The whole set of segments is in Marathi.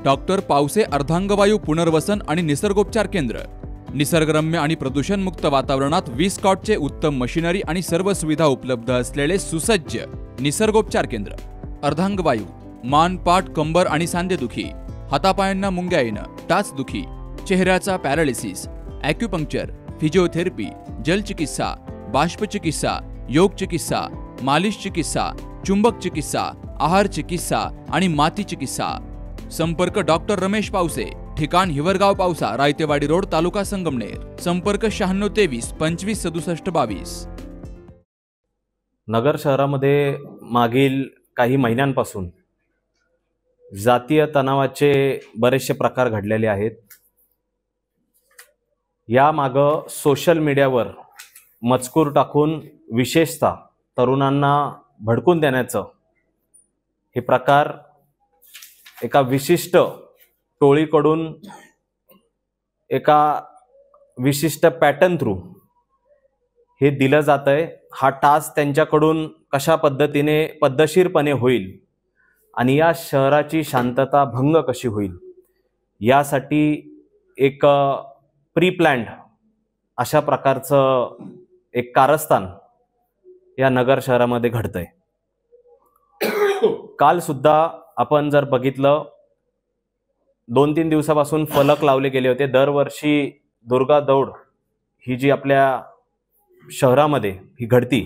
डॉक्टर पावसे अर्धांगवायू पुनर्वसन आणि निसर्गोपचार केंद्र। निसर्गरम्य आणि प्रदूषणमुक्त वातावरणात 20 कॉटचे उत्तम मशिनरी आणि सर्व सुविधा उपलब्ध असलेले सुसज्ज निसर्गोपचार केंद्र। अर्धांगवायू, मान, पाठ, कंबर आणि सांधेदुखी, हातापायांना मुंग्या येणं, टाचदुखी, चेहऱ्याचा पॅरालिसिस, ॲक्युपंक्चर, फिजिओथेरपी, जलचिकित्सा, बाष्पचिकित्सा, योग चिकित्सा, मालिश चिकित्सा, चुंबक चिकित्सा, आहार चिकित्सा आणि माती चिकित्सा। संपर्क डॉक्टर रमेश पावसे, ठिकाण हिवरगाव पावसा, रायतेवाडी रोड, तालुका संगमनेर। संपर्क 9623 25 67 22। नगर शहरामध्ये मागील काही महिन्यांपासून जातीय तणावाचे बरेचसे प्रकार घडलेले आहेत। यामागं सोशल मीडियावर मजकूर टाकून विशेषतः तरुणांना भडकून देण्याचं हे प्रकार एका विशिष्ट टोळीकडून एका विशिष्ट पॅटर्न थ्रू हे दिलं जातंय। हा टास्क त्यांच्याकडून कशा पद्धतीने पद्धतशीरपणे होईल आणि या शहराची शांतता भंग कशी होईल यासाठी एक प्री प्लॅन्ड अशा प्रकारचं एक कारस्थान या नगर शहरामध्ये घडतंय। काल सुद्धा आपण जर बघितलं 2-3 दिवसापासून फलक लावले गेले होते। दरवर्षी दुर्गा दौड ही जी आपल्या शहरामध्ये ही घडती,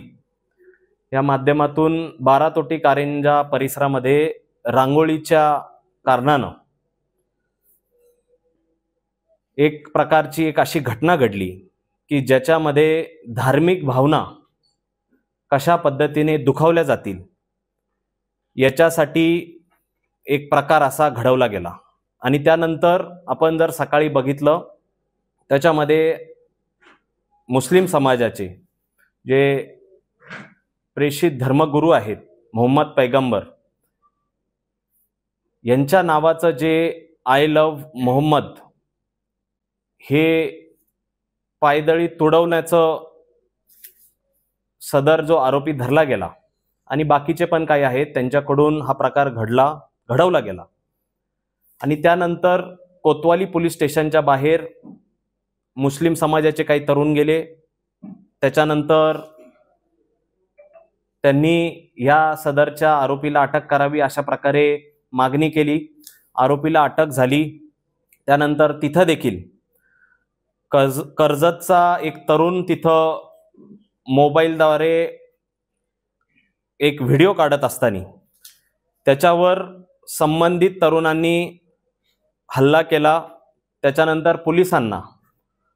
या माध्यमातून 12 तोटी कारंजा परिसरामध्ये रांगोळीच्या कारणानं एक प्रकारची एक अशी घटना घडली की ज्याच्यामध्ये धार्मिक भावना कशा पद्धतीने दुखावल्या जातील याच्यासाठी एक प्रकार असा घडवला गेला। आणि त्यानंतर आपण जर सकाळी बघितलं त्याच्यामध्ये मुस्लिम समाजाचे जे प्रेषित धर्मगुरू आहेत मोहम्मद पैगंबर यांच्या नावाचं जे आय लव्ह मोहम्मद हे पायदळी तुडवण्याचं सदर जो आरोपी धरला गेला आणि बाकीचे पण काही आहेत त्यांच्याकडून हा प्रकार घडवला गेला। आणि त्यानंतर कोतवाली पोलीस स्टेशनच्या बाहेर मुस्लिम समाजाचे काही तरुण गेले। त्याच्यानंतर त्यांनी या सदरच्या आरोपीला अटक करावी अशा प्रकारे मागणी केली। आरोपीला अटक झाली। त्यानंतर तिथं देखील कर्जतचा एक तरुण तिथं मोबाईलद्वारे एक व्हिडिओ काढत असताना त्याच्यावर संबंधित तरुणांनी हल्ला केला। त्याच्यानंतर पोलिसांना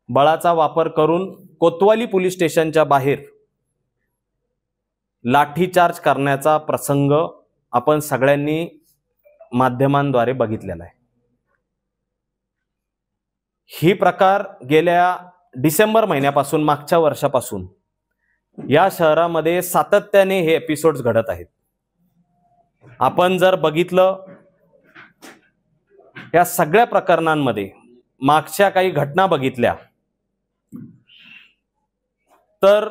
बळाचा वापर करून कोतवाली पोलीस स्टेशनच्या बाहेर लाठीचार्ज करण्याचा प्रसंग आपण सगळ्यांनी माध्यमांद्वारे बघितलेला आहे। ही प्रकार गेल्या डिसेंबर महिन्यापासून मागच्या वर्षापासून या शहरामध्ये सातत्याने हे एपिसोड्स घडत आहेत। आपण जर बघितलं या सगळ्या प्रकरणांमध्ये मागच्या काही घटना बघितल्या तर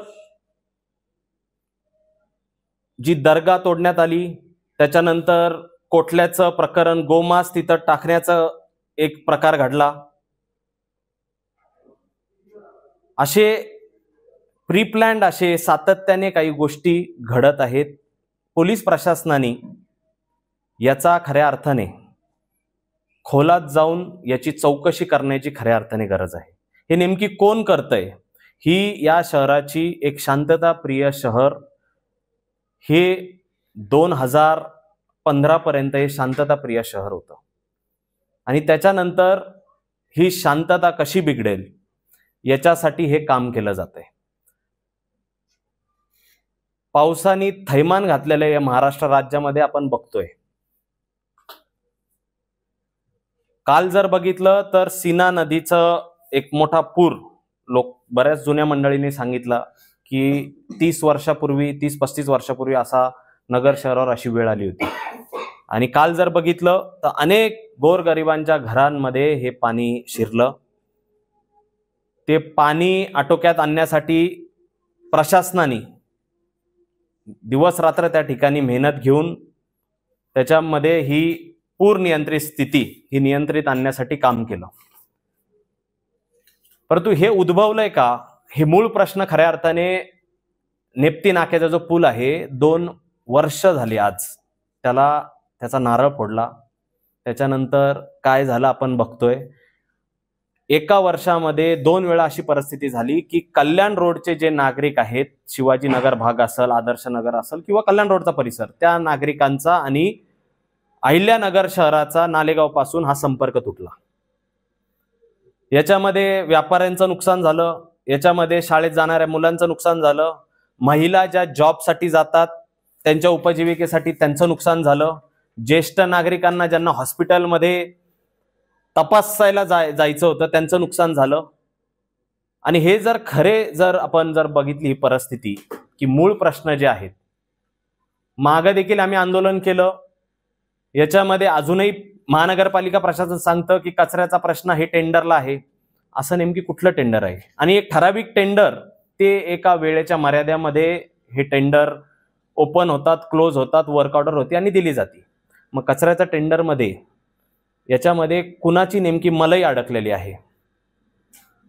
जी दर्गा तोडण्यात आली, त्याच्यानंतर कोठल्याचं प्रकरण गोमांस तिथं टाकण्याचा एक प्रकार घडला, असे प्री प्लॅन्ड असे सातत्याने काही गोष्टी घडत आहेत। पोलीस प्रशासनाने याचा खऱ्या अर्थाने खोलात जाऊन याची चौकशी करण्याची खऱ्या अर्थाने गरज आहे। हे नेमकी कोण करतंय? ही या शहराची एक शांतता प्रिय शहर हे 2015 पर्यंत हे शांतता प्रिय शहर होतं आणि त्याच्यानंतर ही शांतता कशी बिघडेल याच्यासाठी हे काम केलं जातंय। पावसाने थैमान घातलेलं या महाराष्ट्र राज्यामध्ये आपण बघतोय। काल जर बघितलं तर सीना नदीचं एक मोठा पूर बऱ्याच जुन्या मंडळींनी सांगितलं की 30-35 वर्षापूर्वी असा नगर शहरावर अशी वेळ आली होती। आणि काल जर बघितलं तर अनेक गोरगरिबांच्या घरांमध्ये हे पाणी शिरलं। ते पाणी आटोक्यात आणण्यासाठी प्रशासनाने दिवस रात्र त्या ठिकाणी मेहनत घेऊन त्याच्यामध्ये ही पूर नियंत्रित स्थिती ही नियंत्रित आणण्यासाठी काम केलं. परंतु हे उद्भवलंय का, हे मूळ प्रश्न खऱ्या अर्थाने नेप्ती नाक्याचा जो पूल आहे 2 वर्ष झाली आज त्याचा नारळ फोडला. त्याच्यानंतर काय झालं आपण बघतोय. एका वर्षामध्ये 2 वेळा अशी परिस्थिती झाली की कल्याण रोडचे जे नागरिक आहेत, शिवाजीनगर भाग असेल, आदर्श नगर असेल किंवा कल्याण रोडचा परिसर, त्या नागरिकांचा आणि अहिल्यानगर शहराचा नालेगाव पासून हा संपर्क तुटला. याच्यामध्ये व्यापाऱ्यांचं नुकसान झालं, याच्यामध्ये शाळेत जाणाऱ्या मुलांचं नुकसान झालं, महिला ज्या जॉबसाठी जातात त्यांच्या उपजीविकेसाठी त्यांचं नुकसान झालं, ज्येष्ठ नागरिकांना ज्यांना हॉस्पिटलमध्ये तपासायला जायचं होतं त्यांचं नुकसान झालं. आणि हे जर आपण बघितली ही परिस्थिती की मूळ प्रश्न जे आहेत, मागे देखील आम्ही आंदोलन केलं. याच्यामध्ये अजूनही महानगरपालिका प्रशासन सांगतं की कचऱ्याचा प्रश्न हे टेंडरला आहे. असं नेमकी कुठलं टेंडर आहे? आणि एक ठराविक टेंडर ते एका वेळेच्या मर्यादेमध्ये हे टेंडर ओपन होतात, क्लोज होतात, वर्क ऑर्डर होते आणि दिली जाते. मग कचऱ्याच्या टेंडरमध्ये याच्यामध्ये कुणाची नेमकी मलई अडकलेली आहे,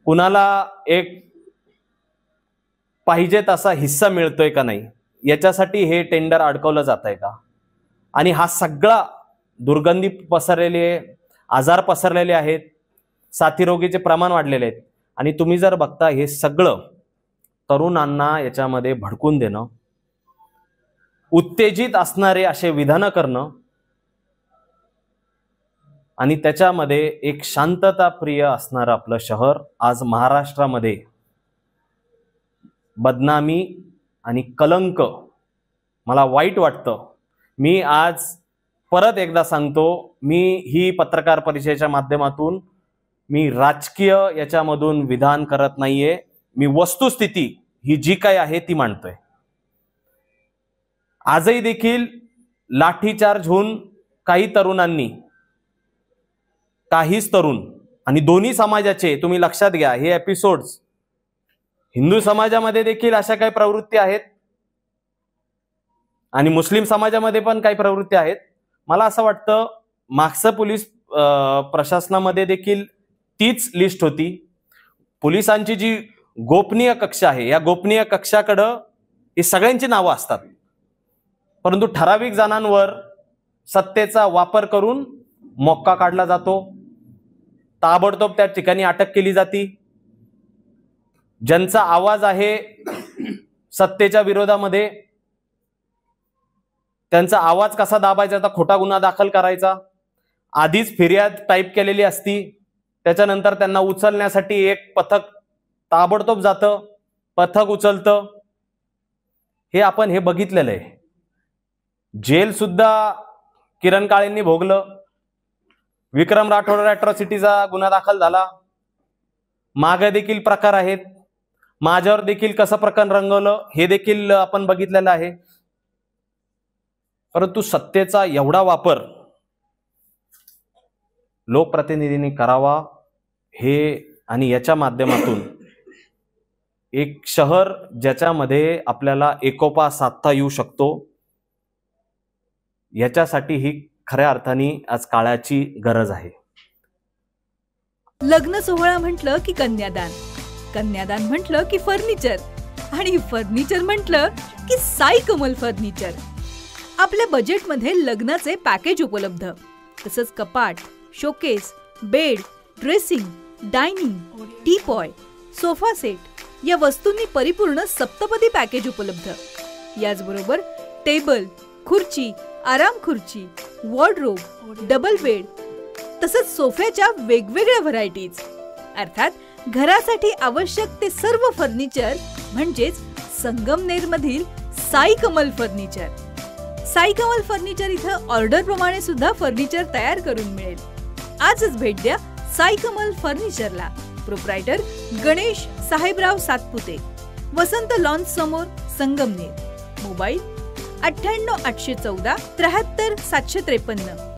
कुणाला एक पाहिजे तसा हिस्सा मिळतोय का नाही, याच्यासाठी हे टेंडर अडकवलं जात आहे का? आणि हा सगळा दुर्गंधी पसरलेली आहे, आजार पसरलेले आहेत, साथीरोगीचे प्रमाण वाढलेले आहेत. आणि तुम्ही जर बघता हे सगळं तरुणांना याच्यामध्ये भडकून देणं, उत्तेजित असणारे असे विधानं करणं आणि त्याच्यामध्ये एक शांतताप्रिय असणारं आपलं शहर आज महाराष्ट्रामध्ये बदनामी आणि कलंक, मला वाईट वाटतं. मी आज परत एकदा सांगतो, मी ही पत्रकार परिषदेच्या माध्यमातून मी राजकीय याच्यामधून विधान करत नाहीये. मी वस्तुस्थिती ही जी काय आहे ती मांडतोय. आजही देखील लाठीचार्ज होऊन काही तरुण आणि दोन्ही समाजाचे, तुम्ही लक्षात घ्या हे एपिसोड्स, हिंदू समाजामध्ये देखील अशा काही प्रवृत्ती आहेत आणि मुस्लिम समाजामध्ये पण काही प्रवृत्ती आहेत. मला असं वाटतं मागचं पोलीस प्रशासनामध्ये देखील तीच लिस्ट होती. पोलिसांची जी गोपनीय कक्ष आहे, या गोपनीय कक्षाकडं ही सगळ्यांची नावं असतात, परंतु ठराविक जणांवर सत्तेचा वापर करून मोक्का काढला जातो, ताबडतोब त्या ठिकाणी अटक केली जाते. ज्यांचा आवाज आहे सत्तेच्या विरोधामध्ये, त्यांचा आवाज कसा दाबायचा, आता खोटा गुन्हा दाखल करायचा, आधीच फिर्याद टाईप केलेली असती, त्याच्यानंतर त्यांना उचलण्यासाठी एक पथक ताबडतोब जातं, पथक उचलतं. हे आपण हे बघितलेलं आहे. जेल सुद्धा किरण काळेंनी भोगलं. विक्रम राठोड अॅट्रॉसिटीचा गुन्हा दाखल झाला. मागे देखील प्रकार आहेत. माझ्यावर देखील कसं प्रकरण रंगवलं हे देखील आपण बघितलेलं आहे. परंतु सत्तेचा एवढा वापर लोकप्रतिनिधींनी करावा हे, आणि याच्या माध्यमातून एक शहर ज्याच्यामध्ये आपल्याला एकोपा साधता येऊ शकतो, याच्यासाठी ही खऱ्या अर्थाने आज काळाची गरज आहे. लग्न सोहळा म्हटलं की कन्यादान, कन्यादान म्हटलं की फर्निचर, आणि फर्निचर म्हटलं की साई कमल फर्निचर. आपल्या बजेटमध्ये लग्नाचे पॅकेज उपलब्ध, तसंच कपाट, showcase, bed, dressing, dining, teapoy, sofa set या वस्तूंनी परिपूर्ण सप्तपदी पॅकेज उपलब्ध. याचबरोबर टेबल, खुर्ची, आराम खुर्ची, वॉर्डरोब, डबल बेड, तसंच सोफ्याच्या वेगवेगळ्या व्हरायटीज. अर्थात घरासाठी आवश्यक ते सर्व फर्निचर म्हणजेच संगमनेरमधील साई कमल फर्निचर. साई कमल फर्निचर इथं ऑर्डर प्रमाणे सुद्धा फर्निचर तयार करून मिळेल. आजच भेट द्या साई कमल फर्निचरला. प्रोप्रायटर गणेश साहेबराव सातपुते, वसंत लॉन्स समोर, संगमनेर. मोबाईल 98 814 73 753.